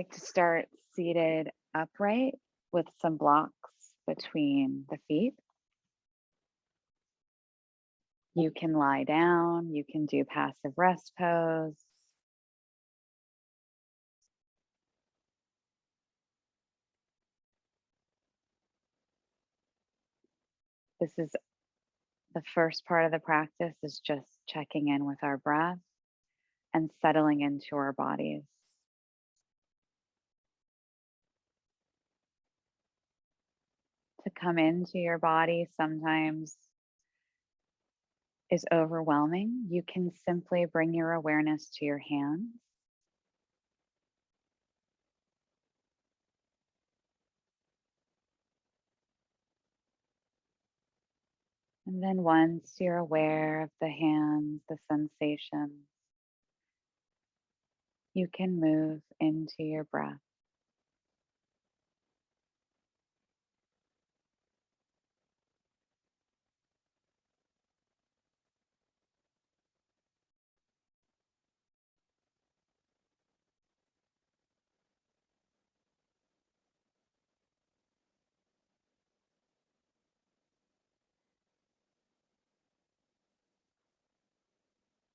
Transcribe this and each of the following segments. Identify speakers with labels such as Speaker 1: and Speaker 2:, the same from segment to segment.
Speaker 1: Like to start seated upright with some blocks between the feet. You can lie down, you can do passive rest pose. This is the first part of the practice is just checking in with our breath and settling into our bodies. To come into your body sometimes is overwhelming. You can simply bring your awareness to your hands. And then once you're aware of the hands, the sensations, you can move into your breath.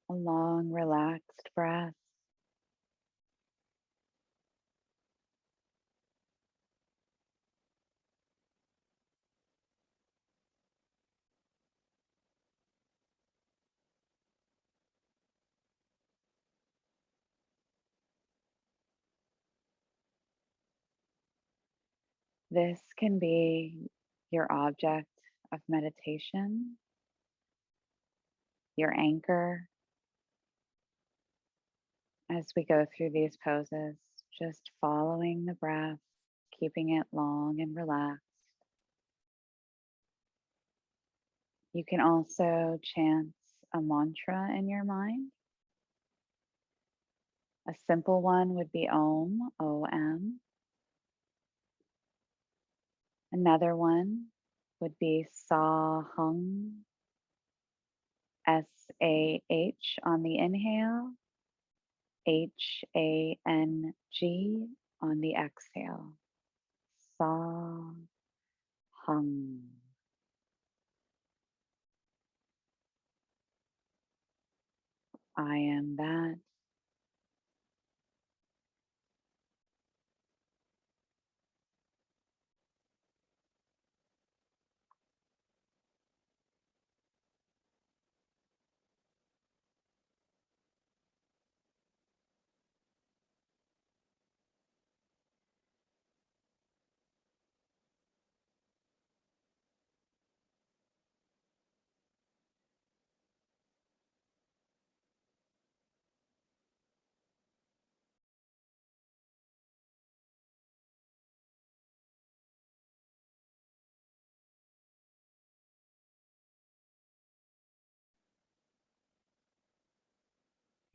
Speaker 1: A long, relaxed breath. This can be your object of meditation, your anchor as we go through these poses, just following the breath, keeping it long and relaxed. You can also chant a mantra in your mind. A simple one would be Om, O-M. Another one would be Sa Hung, S-A-H on the inhale, H-A-N-G on the exhale. Sa Hung. I am that.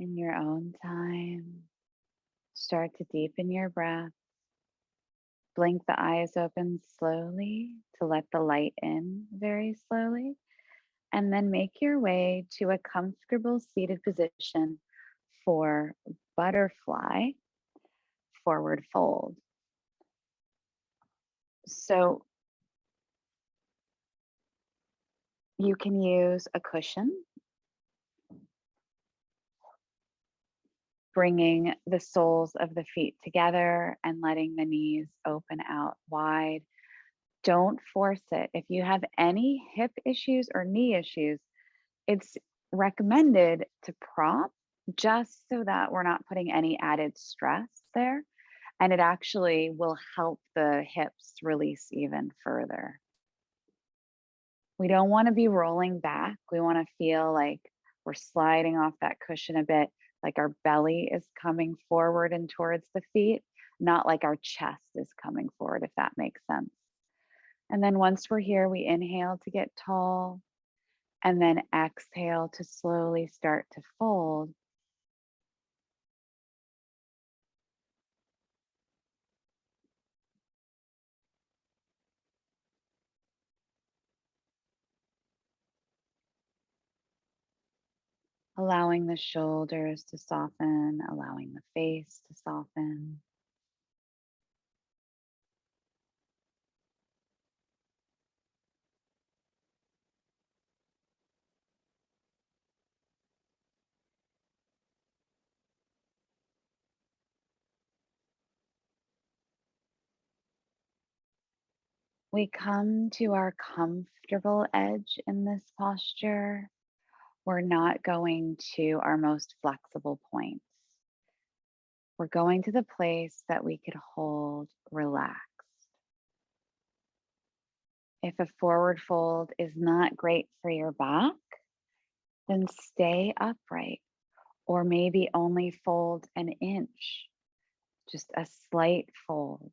Speaker 1: In your own time, start to deepen your breath. Blink the eyes open slowly to let the light in very slowly. And then make your way to a comfortable seated position for butterfly forward fold. So you can use a cushion, bringing the soles of the feet together and letting the knees open out wide. Don't force it. If you have any hip issues or knee issues, it's recommended to prop just so that we're not putting any added stress there. And it actually will help the hips release even further. We don't want to be rolling back. We want to feel like we're sliding off that cushion a bit, like our belly is coming forward and towards the feet, not like our chest is coming forward, if that makes sense. And then once we're here, we inhale to get tall and then exhale to slowly start to fold. Allowing the shoulders to soften, allowing the face to soften. We come to our comfortable edge in this posture. We're not going to our most flexible points. We're going to the place that we could hold relaxed. If a forward fold is not great for your back, then stay upright or maybe only fold an inch, just a slight fold.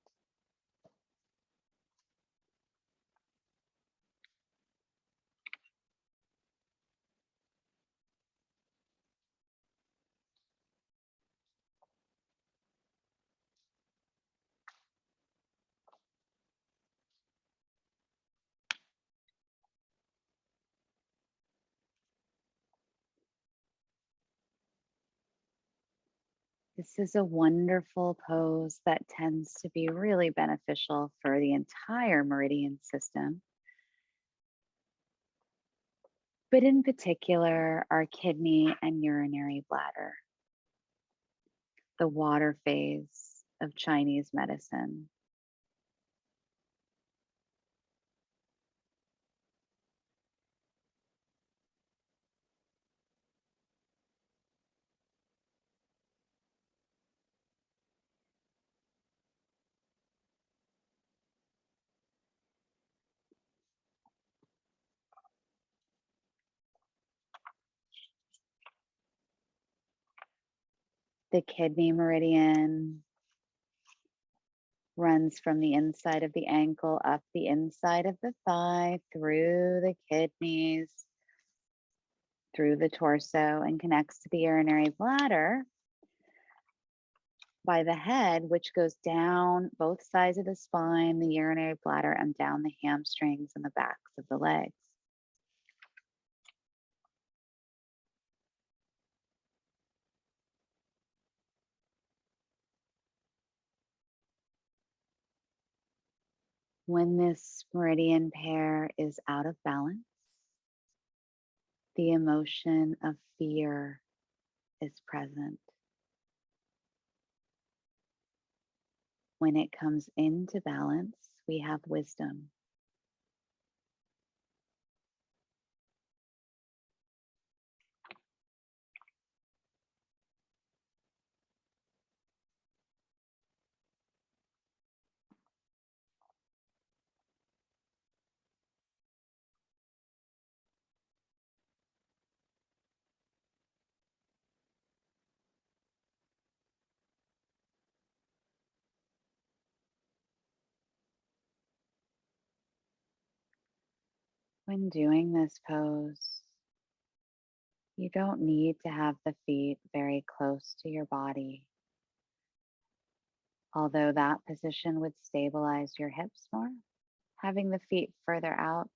Speaker 1: This is a wonderful pose that tends to be really beneficial for the entire meridian system, but in particular, our kidney and urinary bladder, the water phase of Chinese medicine. The kidney meridian runs from the inside of the ankle up the inside of the thigh, through the kidneys, through the torso, and connects to the urinary bladder by the head, which goes down both sides of the spine, the urinary bladder, and down the hamstrings and the backs of the legs. When this meridian pair is out of balance, the emotion of fear is present. When it comes into balance, we have wisdom. When doing this pose, you don't need to have the feet very close to your body, although that position would stabilize your hips more. Having the feet further out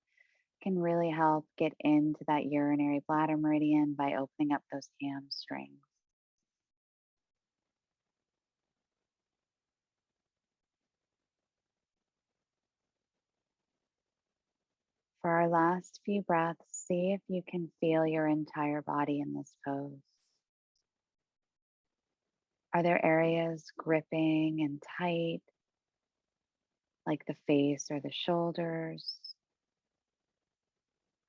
Speaker 1: can really help get into that urinary bladder meridian by opening up those hamstrings. For our last few breaths, see if you can feel your entire body in this pose. Are there areas gripping and tight, like the face or the shoulders?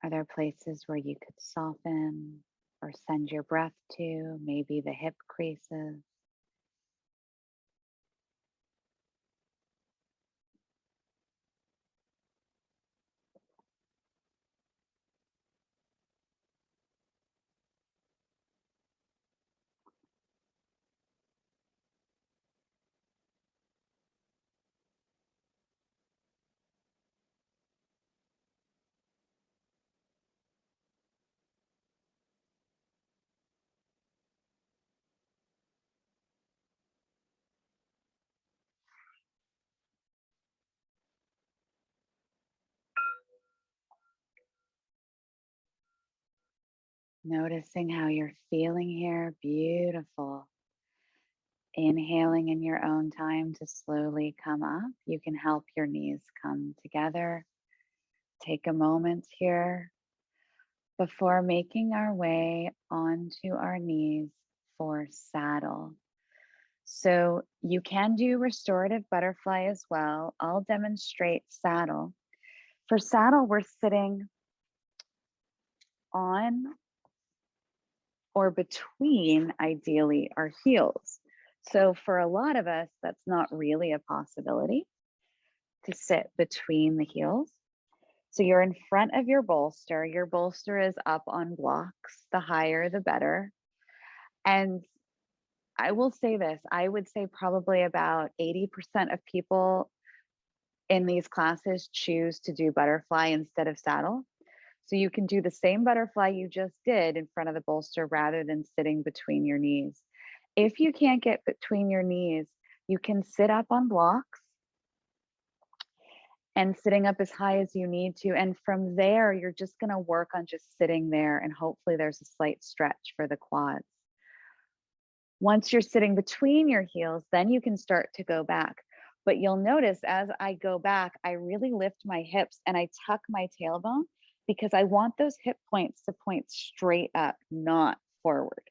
Speaker 1: Are there places where you could soften or send your breath to, maybe the hip creases? Noticing how you're feeling here, beautiful. Inhaling in your own time to slowly come up. You can help your knees come together. Take a moment here before making our way onto our knees for saddle. So you can do restorative butterfly as well. I'll demonstrate saddle. For saddle, we're sitting on or between, ideally, our heels. So for a lot of us, that's not really a possibility to sit between the heels. So you're in front of your bolster. Your bolster is up on blocks. The higher, the better. And I will say this, I would say probably about 80% of people in these classes choose to do butterfly instead of saddle. So you can do the same butterfly you just did in front of the bolster rather than sitting between your knees. If you can't get between your knees, you can sit up on blocks and sitting up as high as you need to. And from there, you're just going to work on just sitting there, and hopefully there's a slight stretch for the quads. Once you're sitting between your heels, then you can start to go back. But you'll notice as I go back, I really lift my hips and I tuck my tailbone because I want those hip points to point straight up, not forward.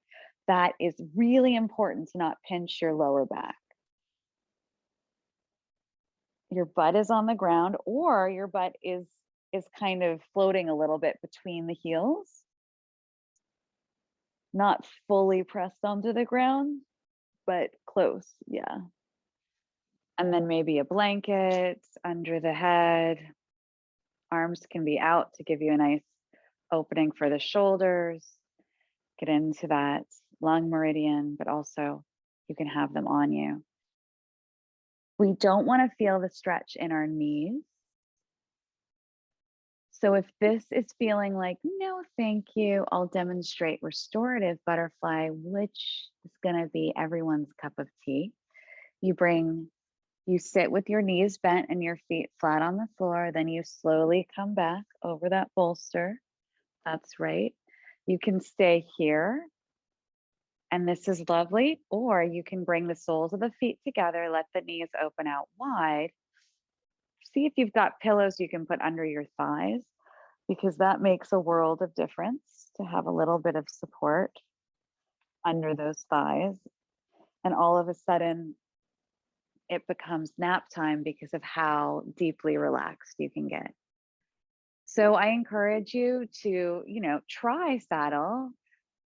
Speaker 1: That is really important to not pinch your lower back. Your butt is on the ground, or your butt is kind of floating a little bit between the heels, not fully pressed onto the ground, but close. Yeah. And then maybe a blanket under the head. Arms can be out to give you a nice opening for the shoulders. Get into that lung meridian, but also you can have them on you. We don't want to feel the stretch in our knees. So if this is feeling like, no, thank you, I'll demonstrate restorative butterfly, which is going to be everyone's cup of tea. You sit with your knees bent and your feet flat on the floor. Then you slowly come back over that bolster. That's right. You can stay here. And this is lovely. Or you can bring the soles of the feet together. Let the knees open out wide. See if you've got pillows you can put under your thighs, because that makes a world of difference to have a little bit of support under those thighs. And all of a sudden, it becomes nap time because of how deeply relaxed you can get. So I encourage you to, try saddle,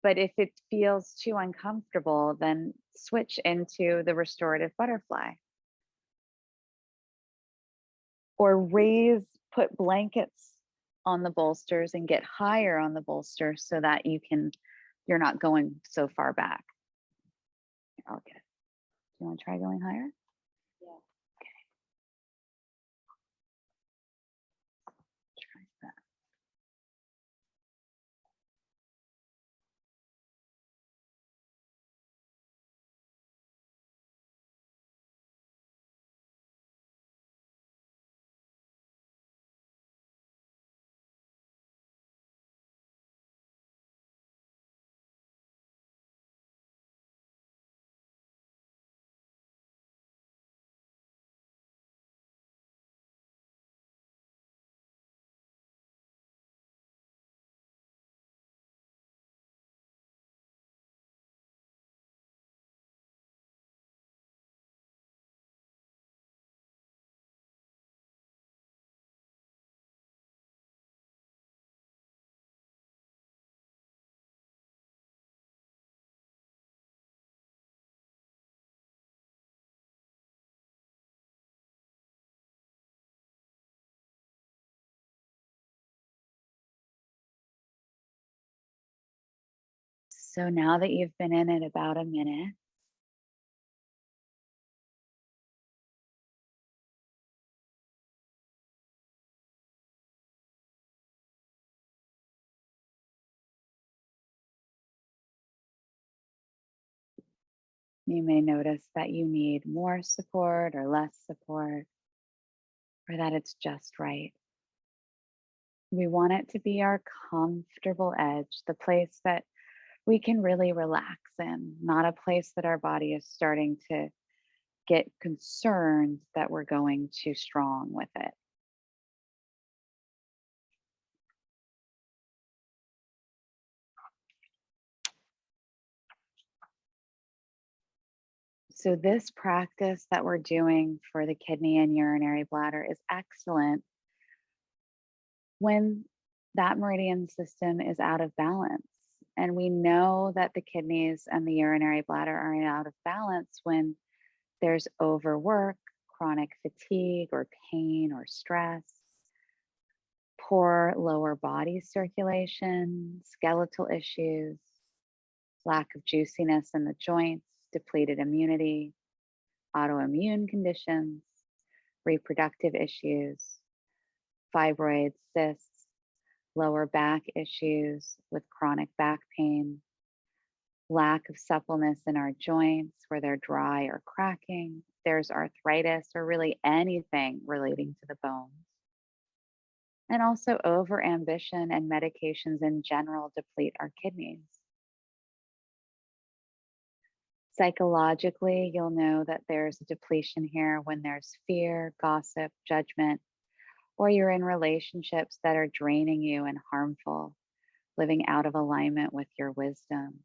Speaker 1: but if it feels too uncomfortable, then switch into the restorative butterfly. Or put blankets on the bolsters and get higher on the bolster so that you're not going so far back. I'll get it. Do you want to try going higher? So now that you've been in it about a minute, you may notice that you need more support or less support, or that it's just right. We want it to be our comfortable edge, the place that we can really relax in, not a place that our body is starting to get concerned that we're going too strong with it. So this practice that we're doing for the kidney and urinary bladder is excellent when that meridian system is out of balance. And we know that the kidneys and the urinary bladder are out of balance when there's overwork, chronic fatigue, or pain or stress, poor lower body circulation, skeletal issues, lack of juiciness in the joints, depleted immunity, autoimmune conditions, reproductive issues, fibroids, cysts, lower back issues with chronic back pain, lack of suppleness in our joints where they're dry or cracking, there's arthritis or really anything relating to the bones. And also, overambition and medications in general deplete our kidneys. Psychologically, you'll know that there's a depletion here when there's fear, gossip, judgment, or you're in relationships that are draining you and harmful, living out of alignment with your wisdom.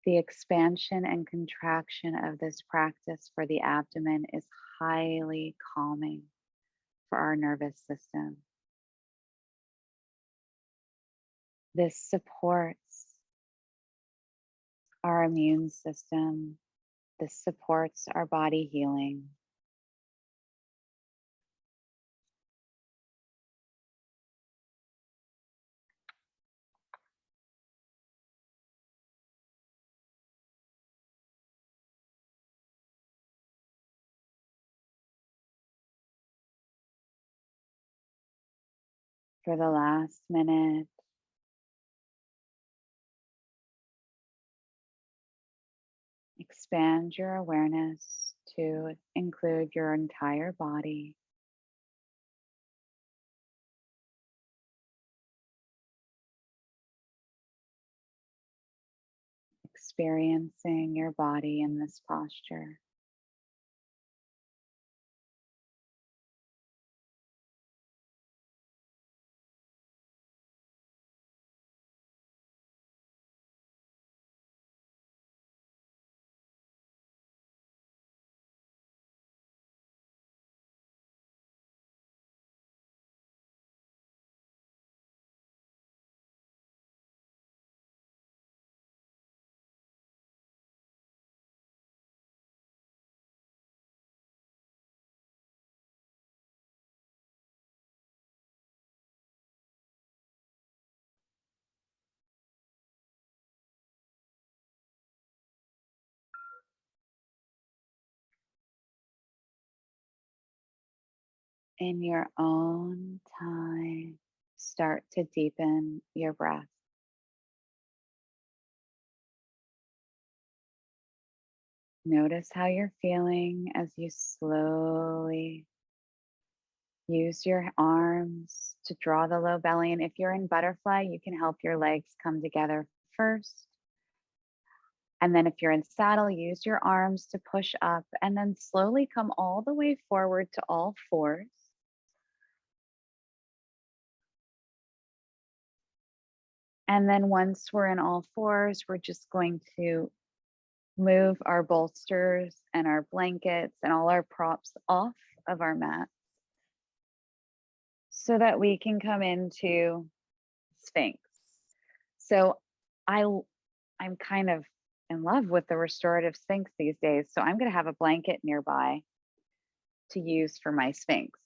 Speaker 1: The expansion and contraction of this practice for the abdomen is highly calming for our nervous system. This supports our immune system. This supports our body healing. For the last minute, expand your awareness to include your entire body. Experiencing your body in this posture. In your own time, start to deepen your breath. Notice how you're feeling as you slowly use your arms to draw the low belly. And if you're in butterfly, you can help your legs come together first. And then if you're in saddle, use your arms to push up and then slowly come all the way forward to all fours. And then once we're in all fours, we're just going to move our bolsters and our blankets and all our props off of our mat so that we can come into Sphinx. So I'm kind of in love with the restorative Sphinx these days. So I'm going to have a blanket nearby to use for my Sphinx.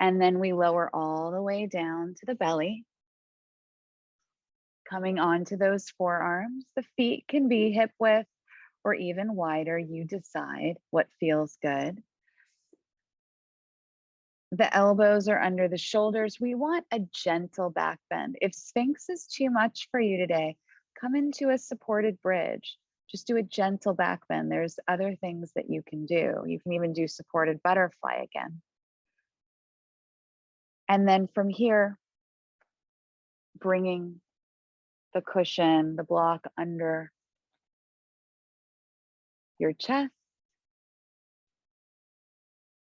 Speaker 1: And then we lower all the way down to the belly, coming onto those forearms. The feet can be hip width or even wider. You decide what feels good. The elbows are under the shoulders. We want a gentle back bend. If Sphinx is too much for you today, come into a supported bridge. Just do a gentle back bend. There's other things that you can do. You can even do supported butterfly again. And then from here, bringing the cushion, the block under your chest.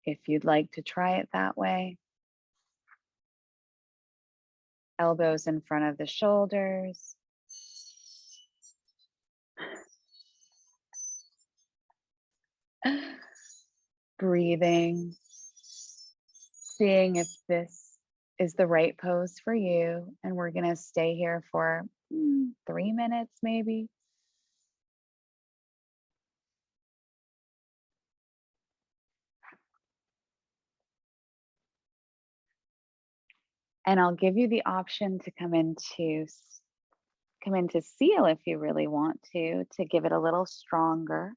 Speaker 1: If you'd like to try it that way. Elbows in front of the shoulders. Breathing, seeing if this is the right pose for you. And we're going to stay here for 3 minutes, maybe. And I'll give you the option to come into seal if you really want to give it a little stronger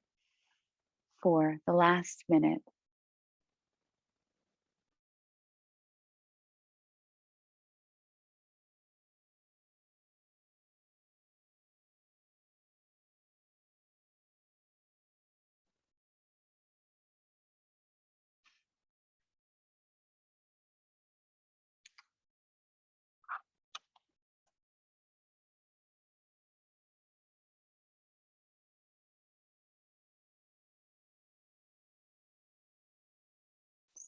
Speaker 1: for the last minute.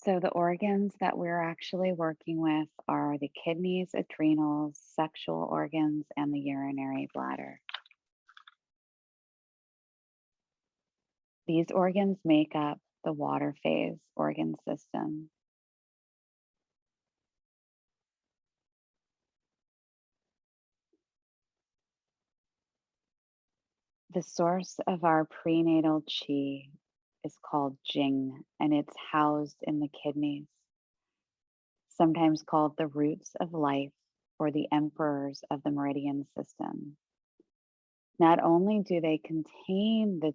Speaker 1: So, the organs that we're actually working with are the kidneys, adrenals, sexual organs, and the urinary bladder. These organs make up the water phase organ system. The source of our prenatal chi is called Jing, and it's housed in the kidneys, sometimes called the roots of life or the emperors of the meridian system. Not only do they contain the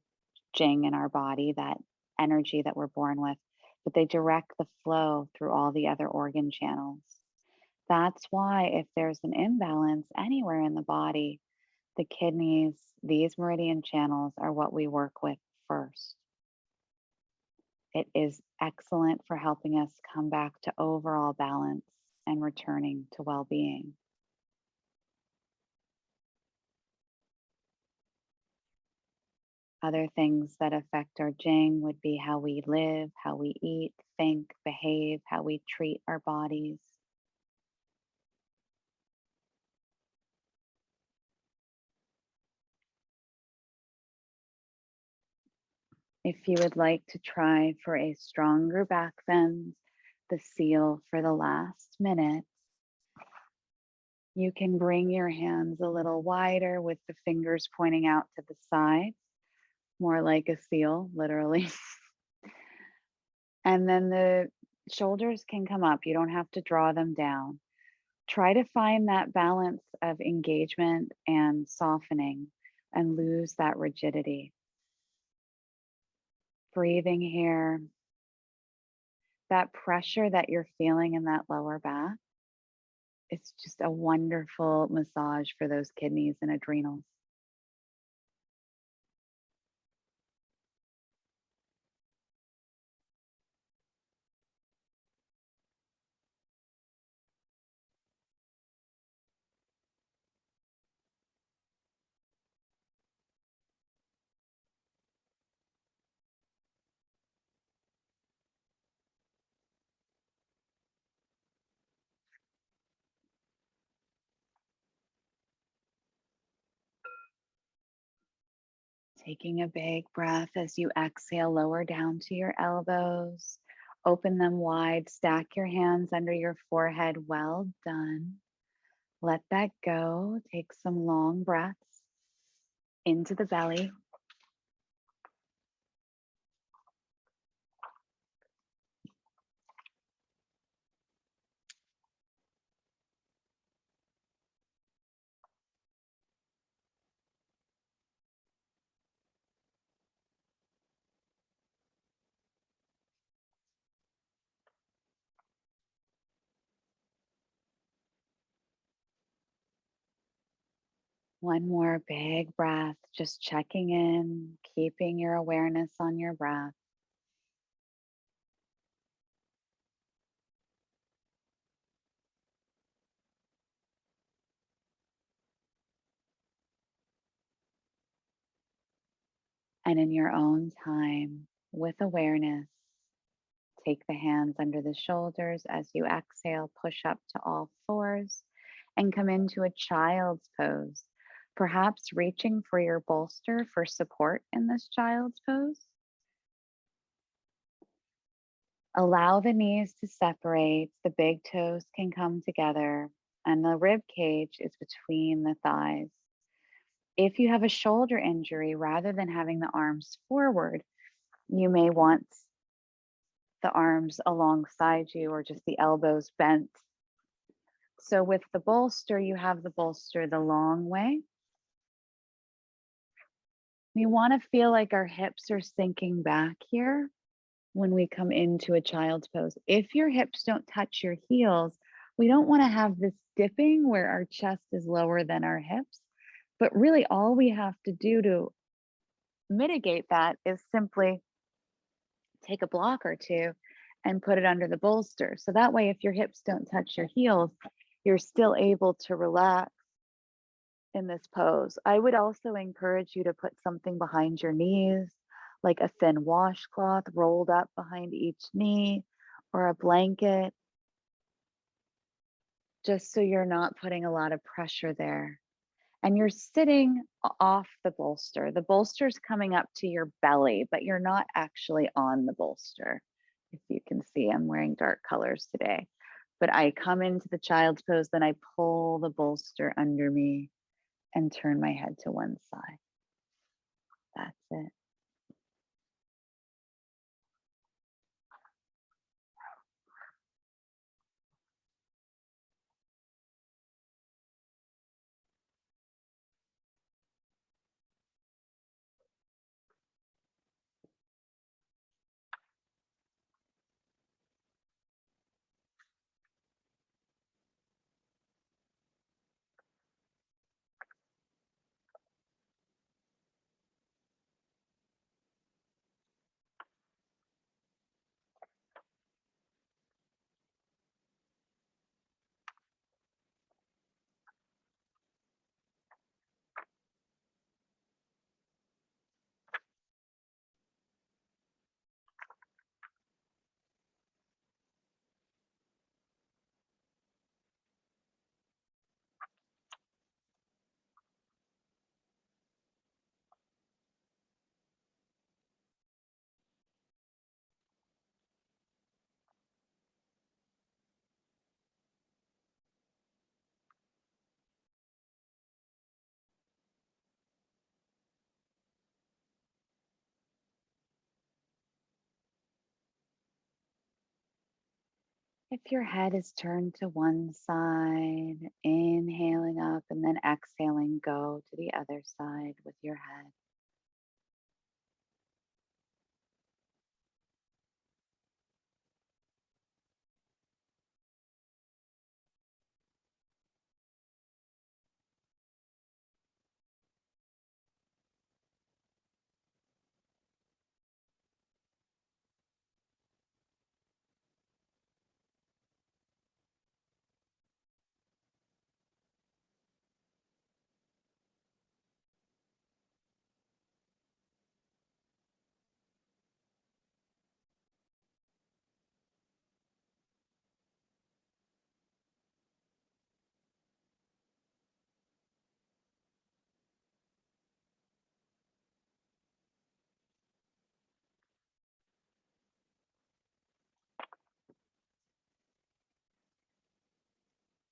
Speaker 1: Jing in our body, that energy that we're born with, but they direct the flow through all the other organ channels. That's why, if there's an imbalance anywhere in the body, the kidneys, these meridian channels are what we work with first. It is excellent for helping us come back to overall balance and returning to well being. Other things that affect our Jing would be how we live, how we eat, think, behave, how we treat our bodies. If you would like to try for a stronger back bend, the seal for the last minute, you can bring your hands a little wider with the fingers pointing out to the sides, more like a seal, literally. And then the shoulders can come up. You don't have to draw them down. Try to find that balance of engagement and softening and lose that rigidity. Breathing here, that pressure that you're feeling in that lower back, it's just a wonderful massage for those kidneys and adrenals. Taking a big breath as you exhale, lower down to your elbows. Open them wide, stack your hands under your forehead. Well done. Let that go. Take some long breaths into the belly. One more big breath, just checking in, keeping your awareness on your breath. And in your own time, with awareness, take the hands under the shoulders as you exhale, push up to all fours, and come into a child's pose. Perhaps reaching for your bolster for support in this child's pose. Allow the knees to separate, the big toes can come together, and the rib cage is between the thighs. If you have a shoulder injury, rather than having the arms forward, you may want the arms alongside you or just the elbows bent. So with the bolster, you have the bolster the long way. We want to feel like our hips are sinking back here when we come into a child's pose. If your hips don't touch your heels, we don't want to have this dipping where our chest is lower than our hips. But really, all we have to do to mitigate that is simply take a block or two and put it under the bolster. So that way, if your hips don't touch your heels, you're still able to relax in this pose. I would also encourage you to put something behind your knees, like a thin washcloth rolled up behind each knee or a blanket, just so you're not putting a lot of pressure there. And you're sitting off the bolster. The bolster's coming up to your belly, but you're not actually on the bolster. If you can see, I'm wearing dark colors today. But I come into the child's pose, then I pull the bolster under me and turn my head to one side. That's it. If your head is turned to one side, inhaling up and then exhaling, go to the other side with your head.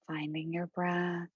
Speaker 1: Finding your breath.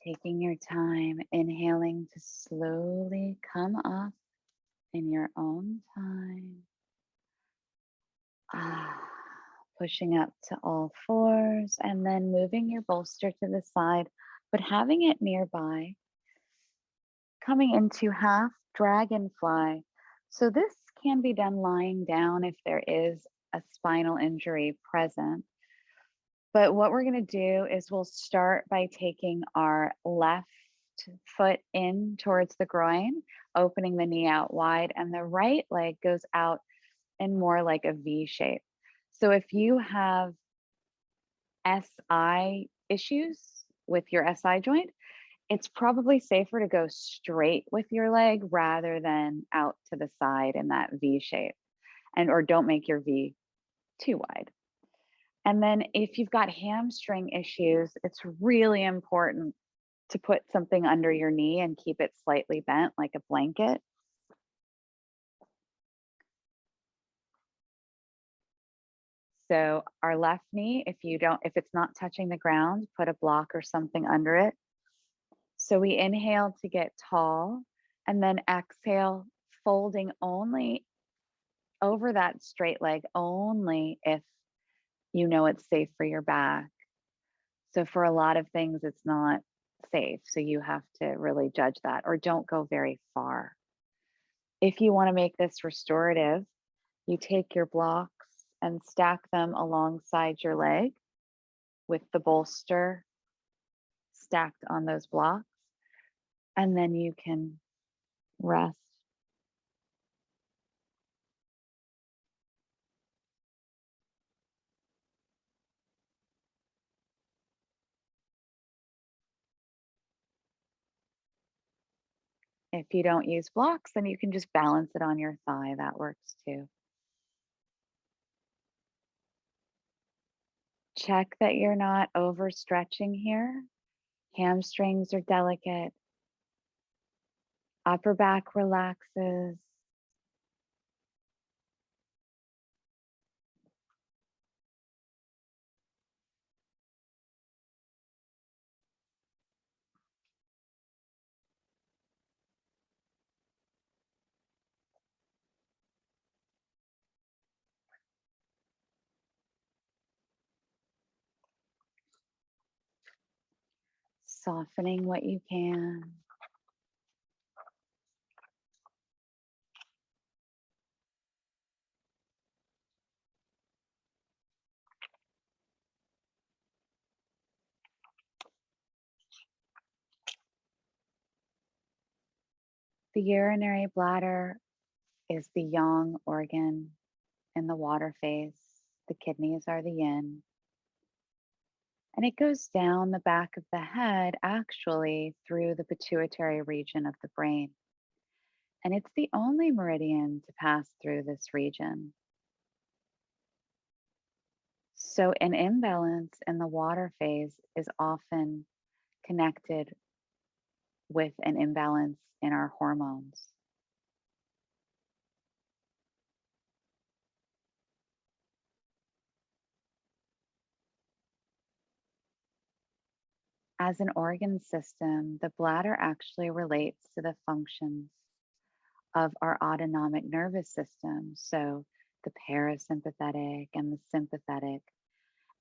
Speaker 1: Taking your time, inhaling to slowly come up in your own time. Ah, pushing up to all fours and then moving your bolster to the side, but having it nearby, coming into half dragonfly. So this can be done lying down if there is a spinal injury present. But what we're going to do is we'll start by taking our left foot in towards the groin, opening the knee out wide, and the right leg goes out in more like a V shape. So if you have SI issues with your SI joint, it's probably safer to go straight with your leg rather than out to the side in that V shape. And or don't make your V too wide. And then if you've got hamstring issues, it's really important to put something under your knee and keep it slightly bent like a blanket. So our left knee, if it's not touching the ground, put a block or something under it. So we inhale to get tall and then exhale, folding only over that straight leg, only if you know it's safe for your back. So for a lot of things, it's not safe. So you have to really judge that or don't go very far. If you want to make this restorative, you take your blocks and stack them alongside your leg with the bolster stacked on those blocks. And then you can rest. If you don't use blocks, then you can just balance it on your thigh. That works too. Check that you're not overstretching here. Hamstrings are delicate. Upper back relaxes. Softening what you can. The urinary bladder is the yang organ in the water phase. The kidneys are the yin. And it goes down the back of the head, actually, through the pituitary region of the brain. And it's the only meridian to pass through this region. So, an imbalance in the water phase is often connected with an imbalance in our hormones. As an organ system, the bladder actually relates to the functions of our autonomic nervous system. So, the parasympathetic and the sympathetic.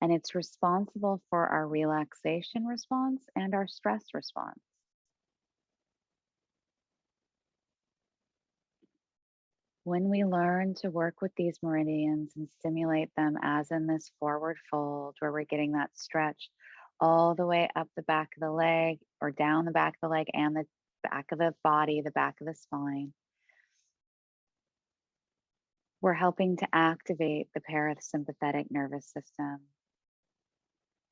Speaker 1: And it's responsible for our relaxation response and our stress response. When we learn to work with these meridians and stimulate them, as in this forward fold, where we're getting that stretch all the way up the back of the leg or down the back of the leg and the back of the body, the back of the spine, we're helping to activate the parasympathetic nervous system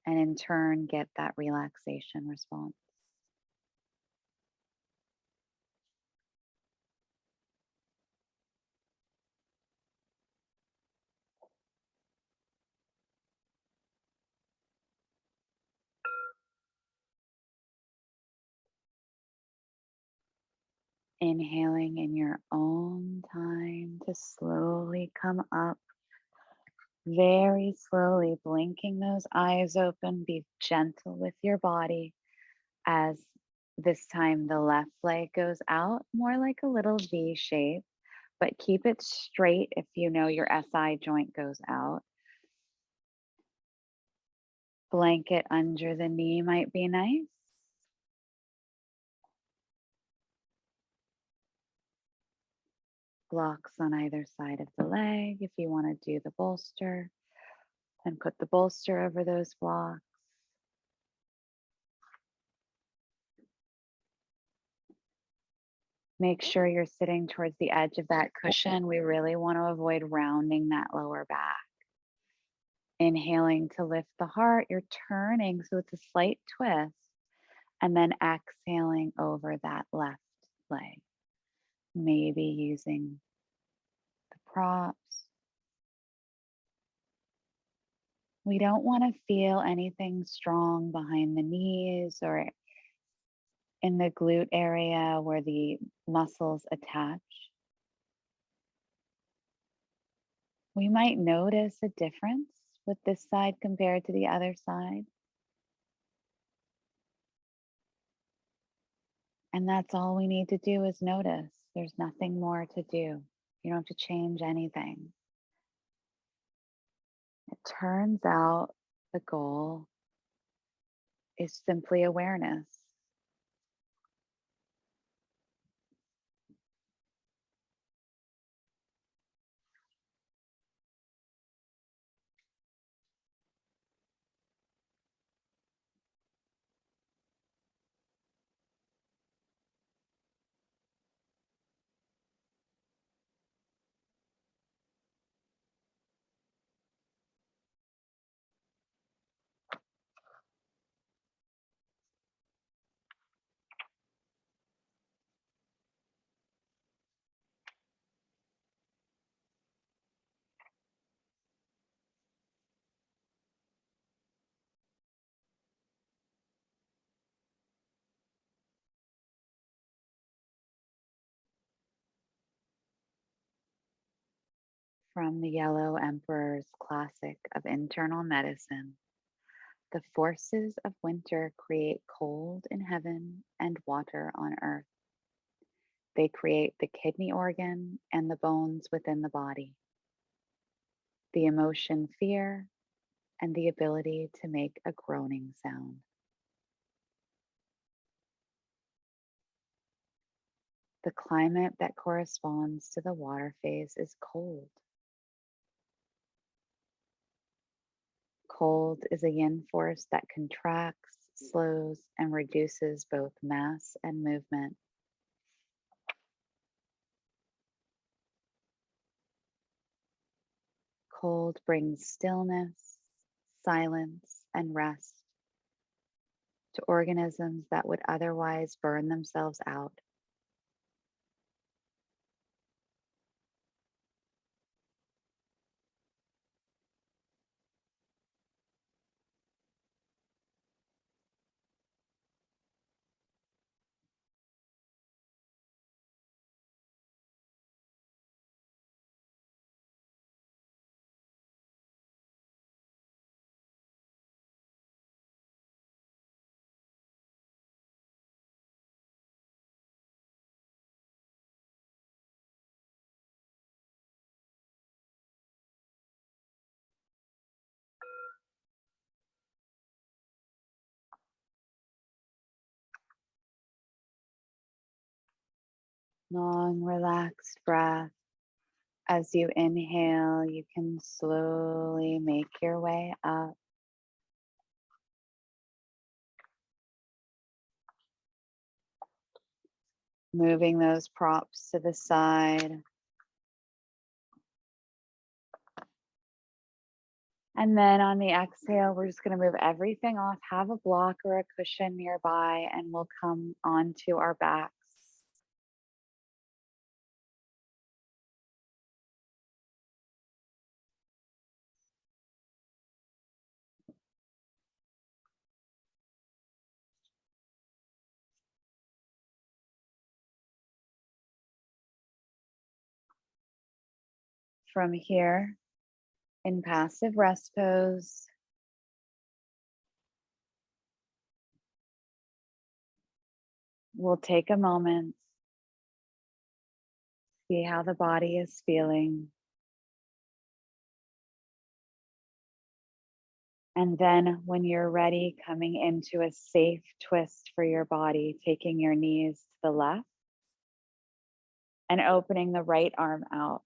Speaker 1: and in turn get that relaxation response. Inhaling in your own time to slowly come up, very slowly blinking those eyes open. Be gentle with your body as this time the left leg goes out, more like a little V shape, but keep it straight if you know your SI joint goes out. Blanket under the knee might be nice. Blocks on either side of the leg. If you want to do the bolster, then put the bolster over those blocks. Make sure you're sitting towards the edge of that cushion. We really want to avoid rounding that lower back. Inhaling to lift the heart, you're turning, so it's a slight twist, and then exhaling over that left leg. Maybe using the props. We don't want to feel anything strong behind the knees or in the glute area where the muscles attach. We might notice a difference with this side compared to the other side. And that's all we need to do is notice. There's nothing more to do. You don't have to change anything. It turns out the goal is simply awareness. From the Yellow Emperor's Classic of Internal Medicine, the forces of winter create cold in heaven and water on earth. They create the kidney organ and the bones within the body, the emotion fear, and the ability to make a groaning sound. The climate that corresponds to the water phase is cold. Cold is a yin force that contracts, slows, and reduces both mass and movement. Cold brings stillness, silence, and rest to organisms that would otherwise burn themselves out. Long, relaxed breath. As you inhale, you can slowly make your way up. Moving those props to the side. And then on the exhale, we're just going to move everything off. Have a block or a cushion nearby, and we'll come onto our backs. From here, in passive rest pose, we'll take a moment, see how the body is feeling. And then when you're ready, coming into a safe twist for your body, taking your knees to the left and opening the right arm out.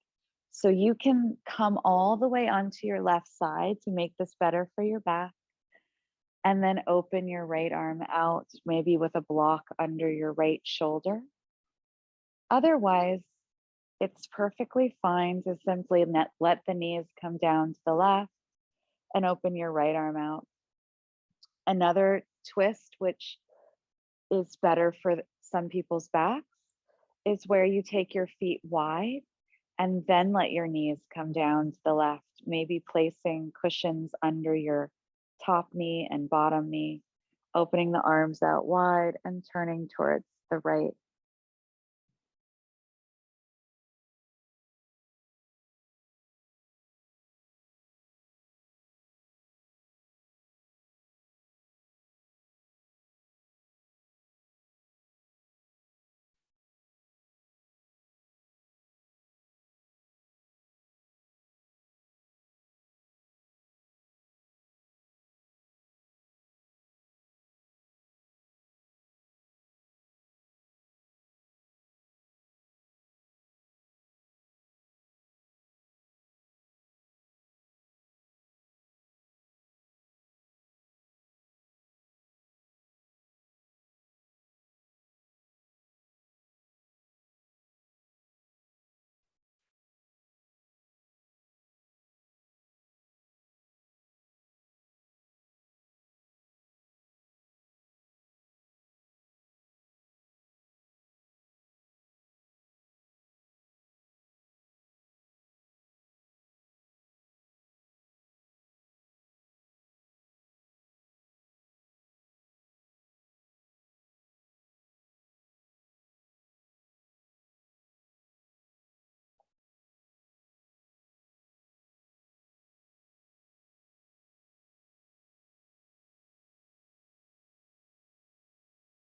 Speaker 1: So you can come all the way onto your left side to make this better for your back, and then open your right arm out, maybe with a block under your right shoulder. Otherwise, it's perfectly fine to simply let the knees come down to the left and open your right arm out. Another twist, which is better for some people's backs, is where you take your feet wide and then let your knees come down to the left, maybe placing cushions under your top knee and bottom knee, opening the arms out wide and turning towards the right.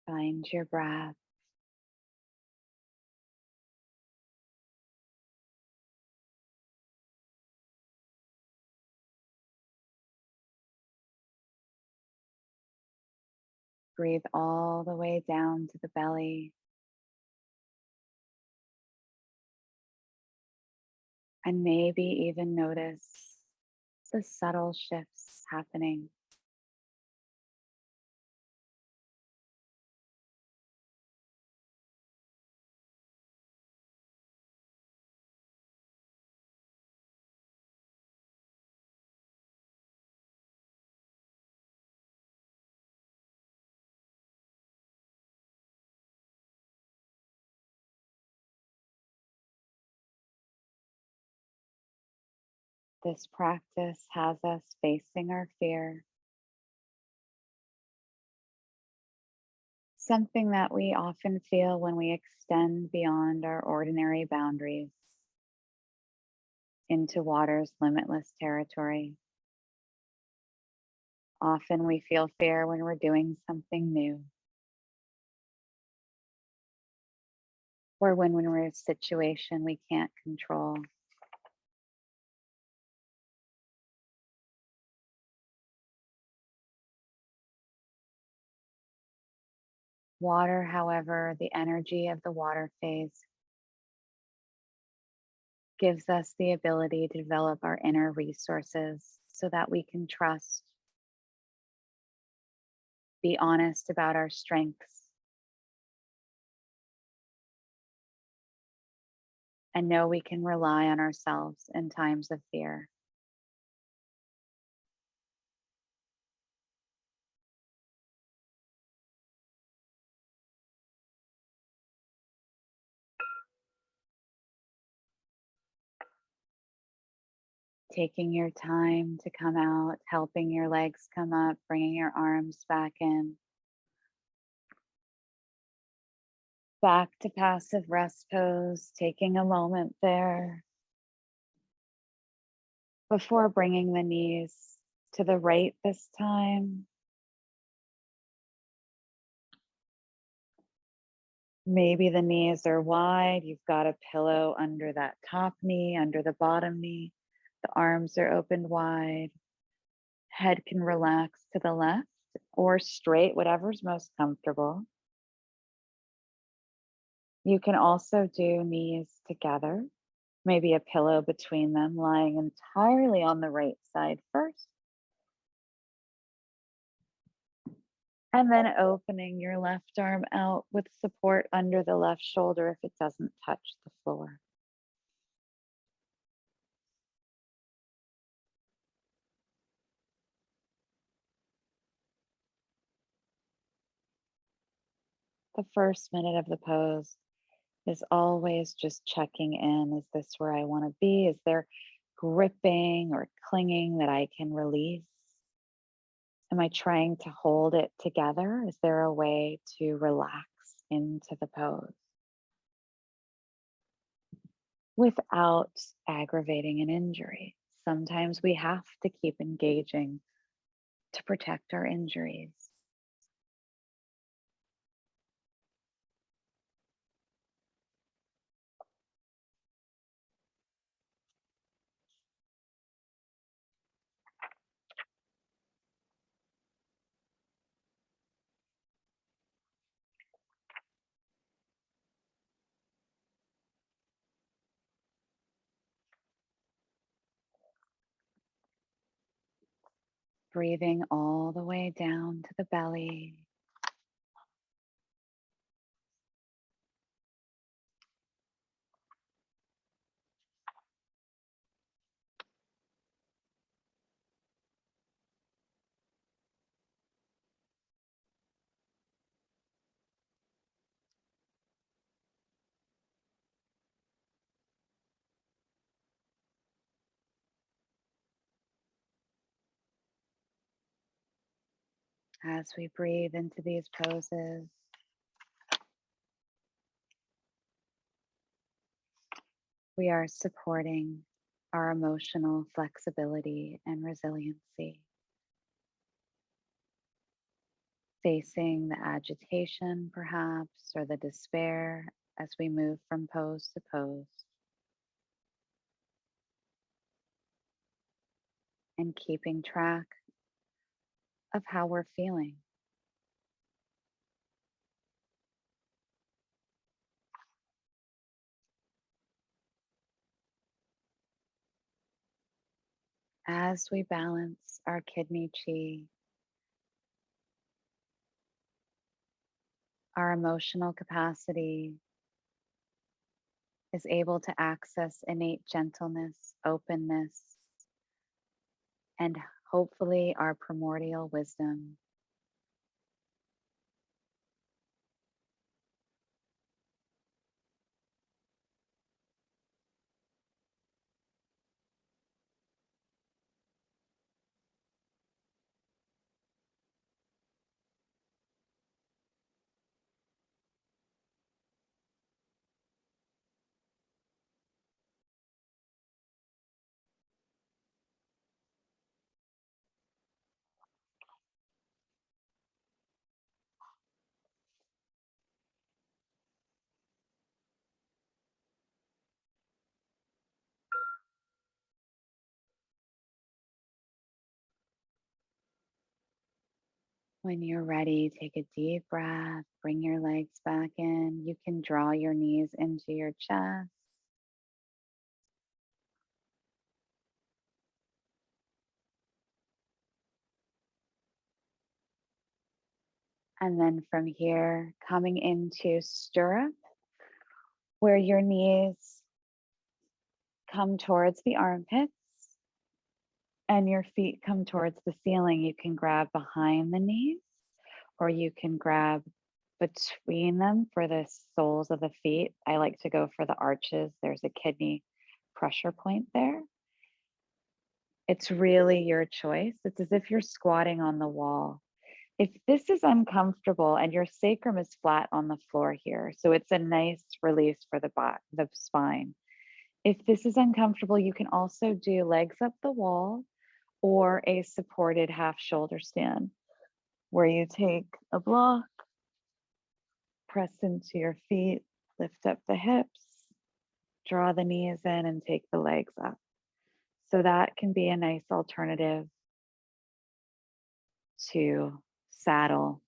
Speaker 1: Find your breath. Breathe all the way down to the belly, and maybe even notice the subtle shifts happening. This practice has us facing our fear, something that we often feel when we extend beyond our ordinary boundaries into water's limitless territory. Often we feel fear when we're doing something new, or when we're in a situation we can't control. Water, however, the energy of the water phase gives us the ability to develop our inner resources so that we can trust, be honest about our strengths, and know we can rely on ourselves in times of fear. Taking your time to come out, helping your legs come up, bringing your arms back in. Back to passive rest pose, taking a moment there before bringing the knees to the right this time. Maybe the knees are wide. You've got a pillow under that top knee, under the bottom knee. The arms are opened wide. Head can relax to the left or straight, whatever's most comfortable. You can also do knees together, maybe a pillow between them, lying entirely on the right side first, and then opening your left arm out with support under the left shoulder if it doesn't touch the floor. The first minute of the pose is always just checking in. Is this where I want to be? Is there gripping or clinging that I can release? Am I trying to hold it together? Is there a way to relax into the pose without aggravating an injury? Sometimes we have to keep engaging to protect our injuries. Breathing all the way down to the belly. As we breathe into these poses, we are supporting our emotional flexibility and resiliency, facing the agitation perhaps or the despair as we move from pose to pose, and keeping track of how we're feeling. As we balance our kidney chi, our emotional capacity is able to access innate gentleness, openness, and hopefully our primordial wisdom. When you're ready, take a deep breath, bring your legs back in. You can draw your knees into your chest. And then from here, coming into stirrup, where your knees come towards the armpits and your feet come towards the ceiling. You can grab behind the knees or you can grab between them for the soles of the feet. I like to go for the arches. There's a kidney pressure point there. It's really your choice. It's as if you're squatting on the wall. If this is uncomfortable and your sacrum is flat on the floor here, so it's a nice release for the back, the spine. If this is uncomfortable, you can also do legs up the wall or a supported half shoulder stand where you take a block, press into your feet, lift up the hips, draw the knees in and take the legs up. So that can be a nice alternative to saddle.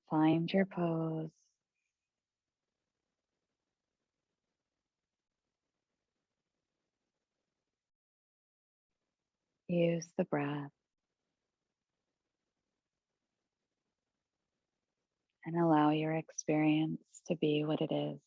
Speaker 1: Find your pose. Use the breath and allow your experience to be what it is.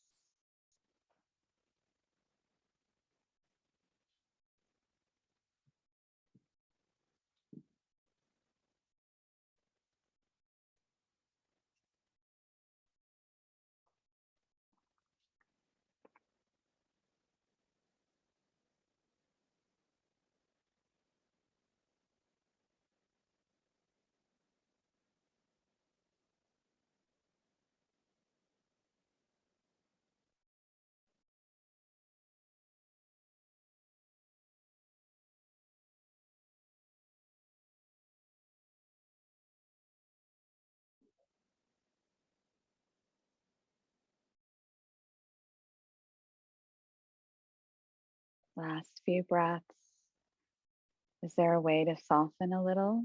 Speaker 1: Last few breaths. Is there a way to soften a little?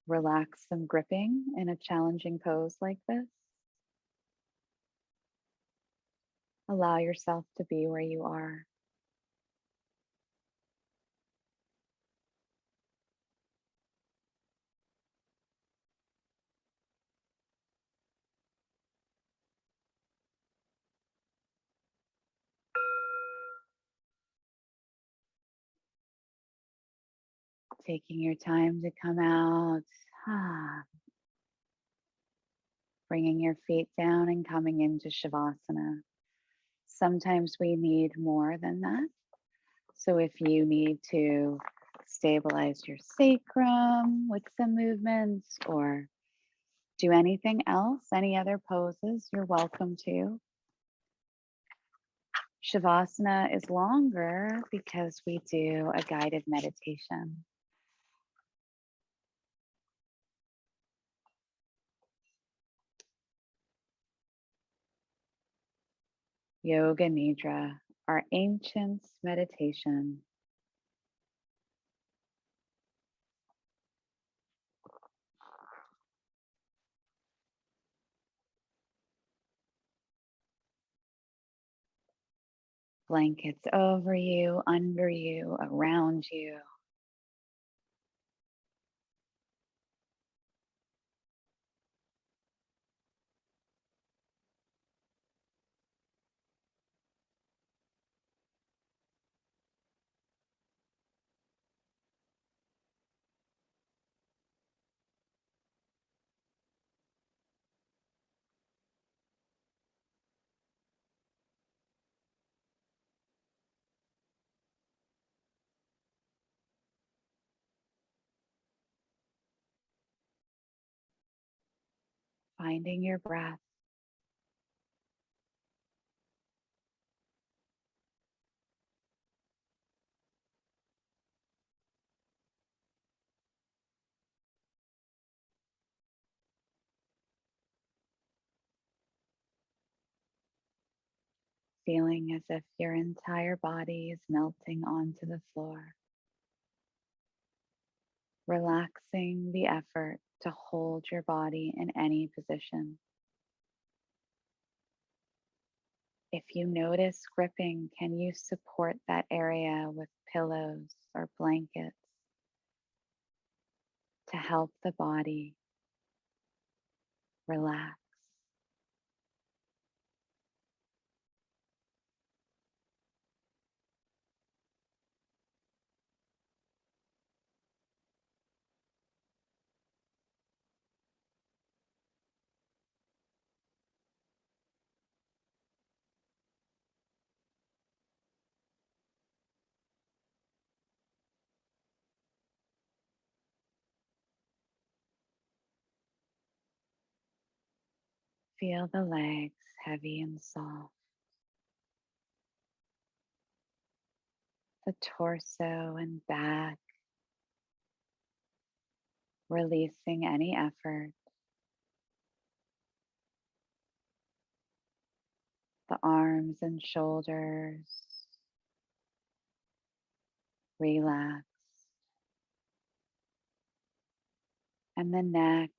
Speaker 1: Relax some gripping in a challenging pose like this. Allow yourself to be where you are. Taking your time to come out. Ah, bringing your feet down and coming into Shavasana. Sometimes we need more than that. So if you need to stabilize your sacrum with some movements or do anything else, any other poses, you're welcome to. Shavasana is longer because we do a guided meditation. Yoga Nidra, our ancient meditation. Blankets over you, under you, around you. Finding your breath. Feeling as if your entire body is melting onto the floor. Relaxing the effort to hold your body in any position. If you notice gripping, can you support that area with pillows or blankets to help the body relax? Feel the legs heavy and soft, the torso and back, releasing any effort, the arms and shoulders, relax, and the neck,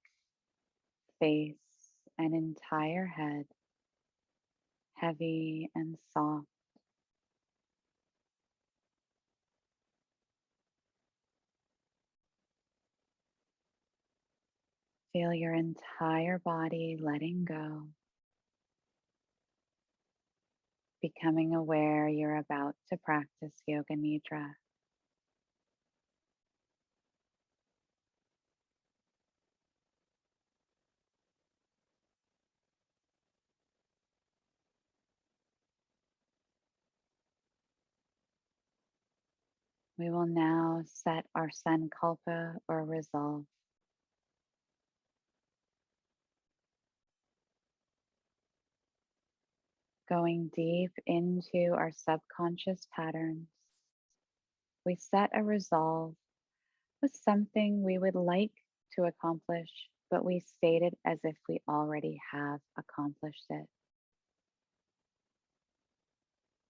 Speaker 1: face, and entire head, heavy and soft. Feel your entire body letting go, becoming aware you're about to practice Yoga Nidra. We will now set our sankalpa or resolve, going deep into our subconscious patterns. We set a resolve with something we would like to accomplish, but we state it as if we already have accomplished it.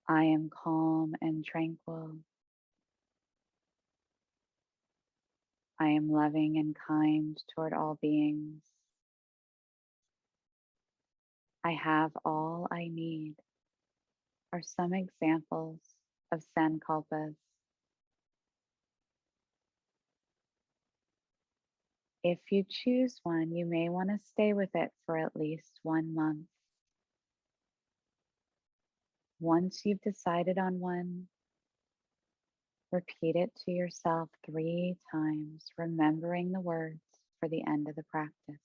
Speaker 1: I am calm and tranquil. I am loving and kind toward all beings. I have all I need are some examples of sankalpas. If you choose one, you may want to stay with it for at least 1 month. Once you've decided on one, repeat it to yourself 3 times, remembering the words for the end of the practice.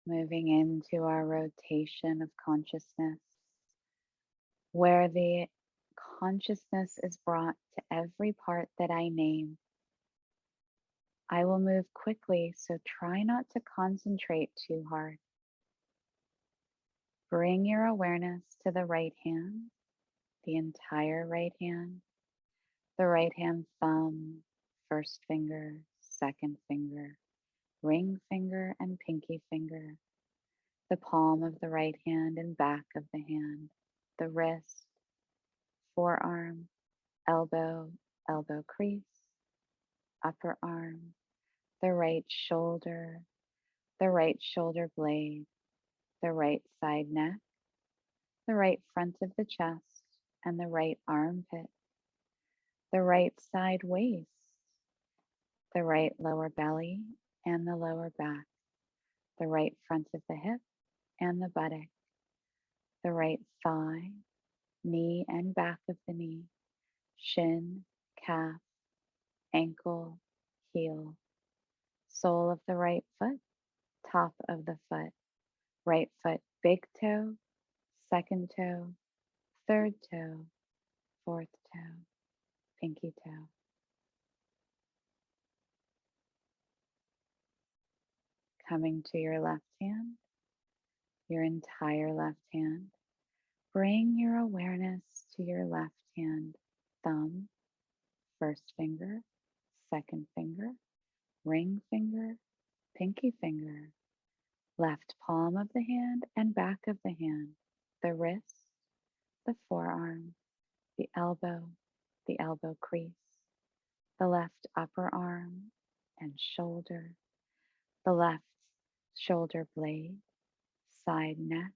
Speaker 1: Moving into our rotation of consciousness, where the consciousness is brought to every part that I name. I will move quickly, so try not to concentrate too hard. Bring your awareness to the right hand, the entire right hand, the right hand thumb, first finger, second finger, ring finger, and pinky finger, the palm of the right hand and back of the hand, the wrist, forearm, elbow, elbow crease, upper arm, the right shoulder blade, the right side neck, the right front of the chest, and the right armpit, the right side waist, the right lower belly and the lower back, the right front of the hip and the buttock, the right thigh, knee and back of the knee, shin, calf, ankle, heel, sole of the right foot, top of the foot, right foot, big toe, second toe, third toe, fourth toe, pinky toe. Coming to your left hand, your entire left hand. Bring your awareness to your left hand, thumb, first finger, second finger, ring finger, pinky finger, left palm of the hand and back of the hand, the wrist, the forearm, the elbow crease, the left upper arm and shoulder, the left shoulder blade, side neck,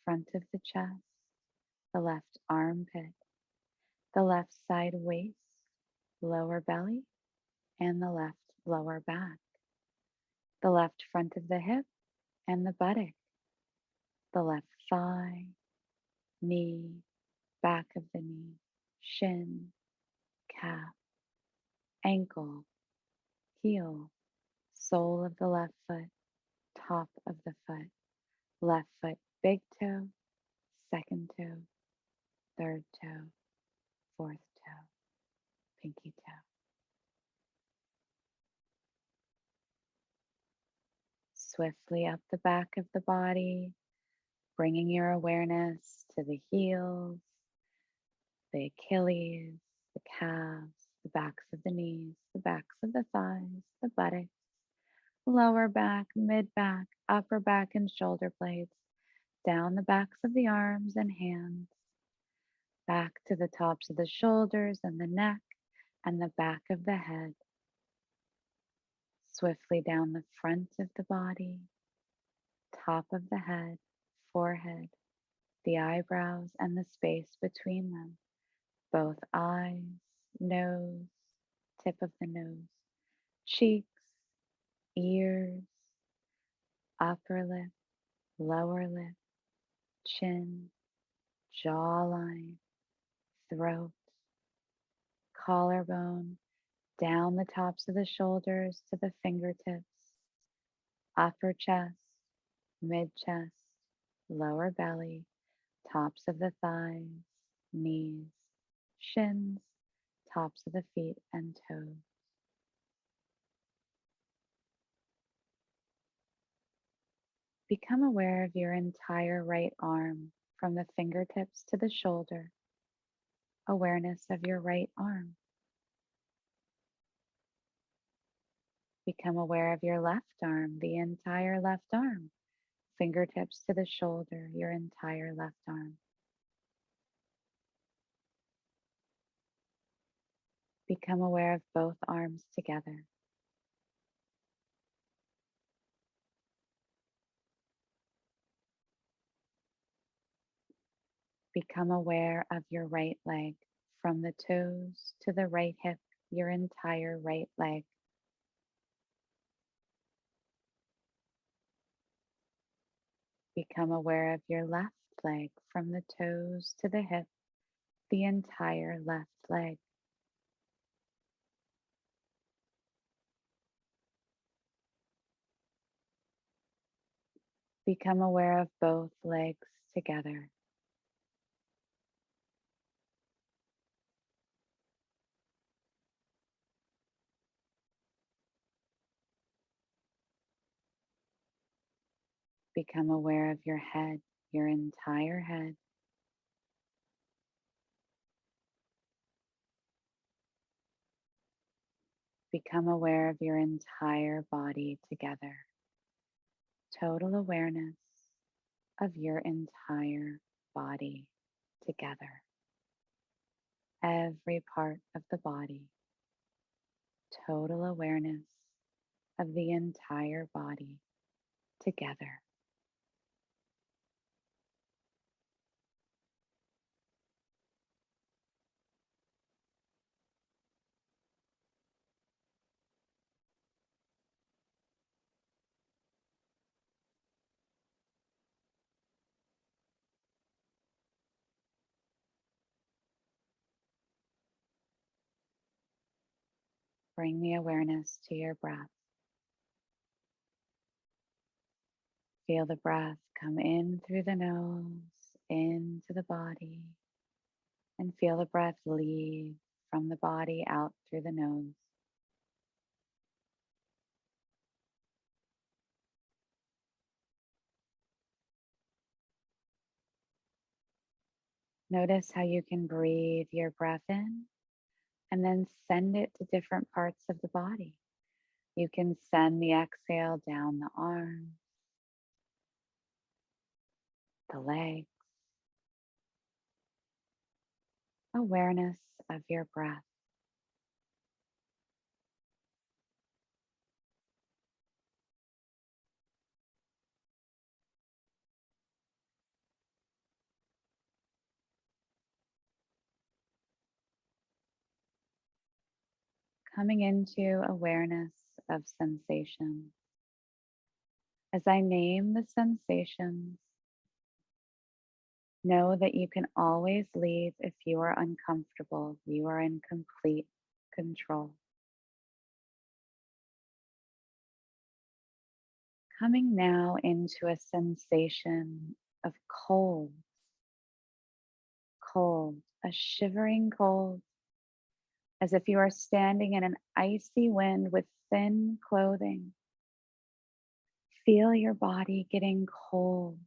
Speaker 1: front of the chest, the left armpit, the left side waist, lower belly, and the left lower back, the left front of the hip and the buttock, the left thigh, knee, back of the knee, shin, calf, ankle, heel, sole of the left foot, top of the foot, left foot, big toe, second toe, third toe, fourth toe, pinky toe. Swiftly up the back of the body, bringing your awareness to the heels, the Achilles, the calves, the backs of the knees, the backs of the thighs, the buttocks, lower back, mid back, upper back, and shoulder blades, down the backs of the arms and hands, back to the tops of the shoulders and the neck and the back of the head, swiftly down the front of the body, top of the head, forehead, the eyebrows, and the space between them, both eyes, nose, tip of the nose, cheeks, ears, upper lip, lower lip, chin, jawline, throat, collarbone, down the tops of the shoulders to the fingertips, upper chest, mid chest, lower belly, tops of the thighs, knees, shins, tops of the feet and toes. Become aware of your entire right arm from the fingertips to the shoulder. Awareness of your right arm. Become aware of your left arm, the entire left arm. Fingertips to the shoulder, your entire left arm. Become aware of both arms together. Become aware of your right leg, from the toes to the right hip, your entire right leg. Become aware of your left leg, from the toes to the hip, the entire left leg. Become aware of both legs together. Become aware of your head, your entire head. Become aware of your entire body together. Total awareness of your entire body together. Every part of the body. Total awareness of the entire body together. Bring the awareness to your breath. Feel the breath come in through the nose, into the body, and feel the breath leave from the body out through the nose. Notice how you can breathe your breath in and then send it to different parts of the body. You can send the exhale down the arms, the legs, awareness of your breath. Coming into awareness of sensation. As I name the sensations, know that you can always leave if you are uncomfortable. You are in complete control. Coming now into a sensation of cold, cold, a shivering cold, as if you are standing in an icy wind with thin clothing. Feel your body getting cold.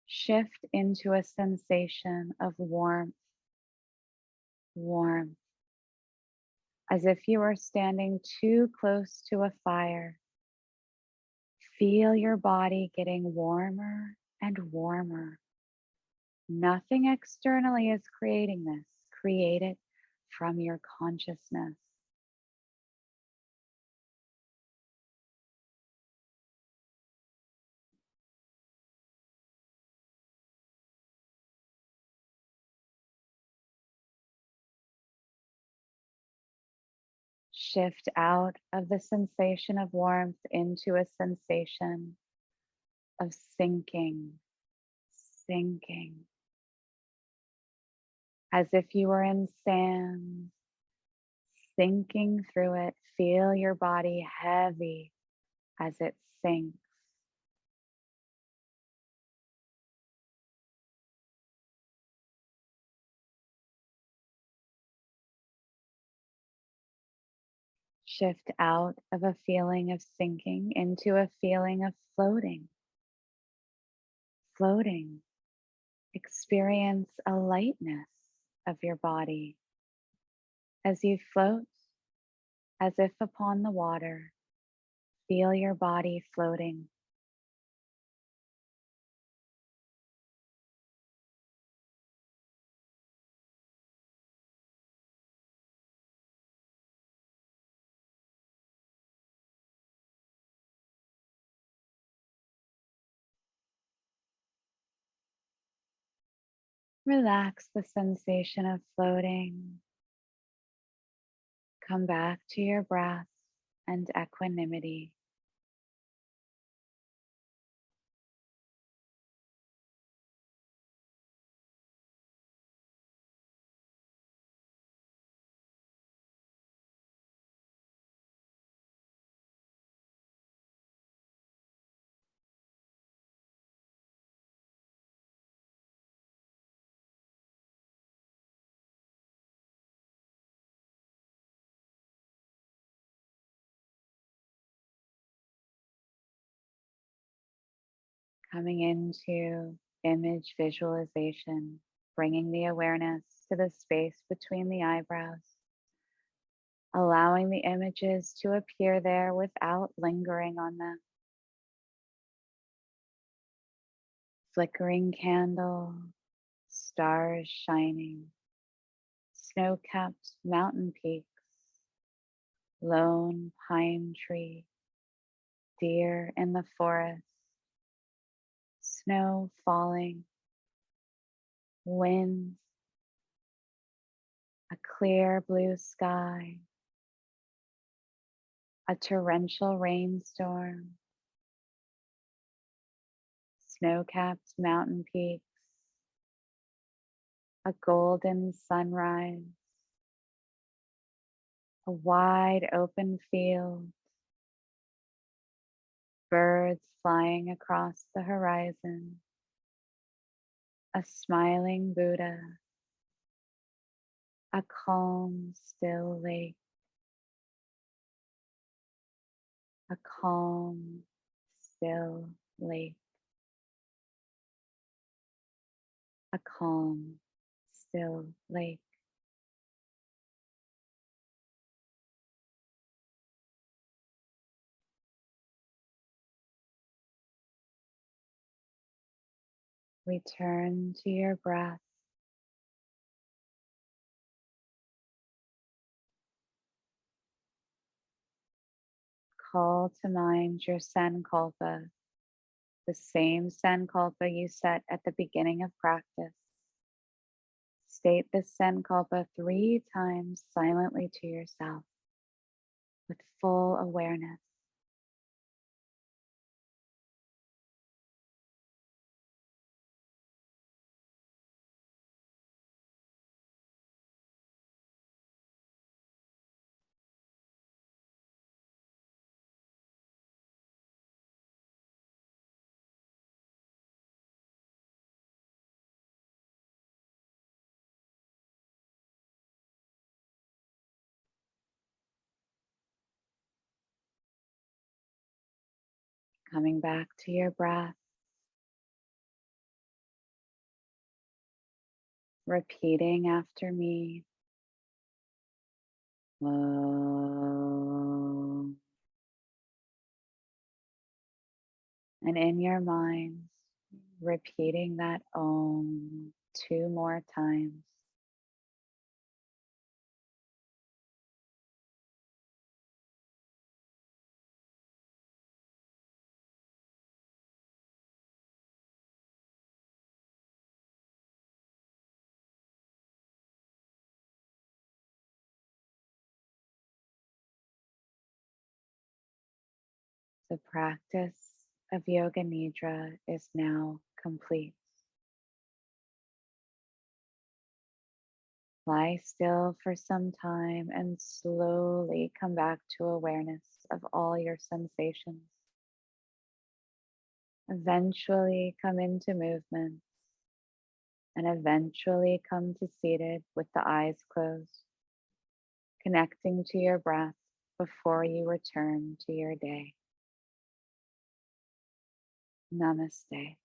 Speaker 1: Shift into a sensation of warmth, warmth, as if you are standing too close to a fire. Feel your body getting warmer and warmer. Nothing externally is creating this. Create it from your consciousness. Shift out of the sensation of warmth into a sensation of sinking, sinking, as if you were in sand, sinking through it. Feel your body heavy as it sinks. Shift out of a feeling of sinking into a feeling of floating, floating. Experience a lightness of your body as you float as if upon the water. Feel your body floating. Relax the sensation of floating. Come back to your breath and equanimity. Coming into image visualization, bringing the awareness to the space between the eyebrows, allowing the images to appear there without lingering on them. Flickering candle, stars shining, snow-capped mountain peaks, lone pine tree, deer in the forest, snow falling, winds, a clear blue sky, a torrential rainstorm, snow-capped mountain peaks, a golden sunrise, a wide open field, birds flying across the horizon, a smiling Buddha, a calm, still lake, a calm, still lake, a calm, still lake. Return to your breath. Call to mind your Sankalpa, the same Sankalpa you set at the beginning of practice. State this Sankalpa 3 times silently to yourself with full awareness. Coming back to your breath, repeating after me. Om. And in your mind, repeating that Om 2 more times. The practice of Yoga Nidra is now complete. Lie still for some time and slowly come back to awareness of all your sensations. Eventually come into movement and eventually come to seated with the eyes closed, connecting to your breath before you return to your day. Namaste.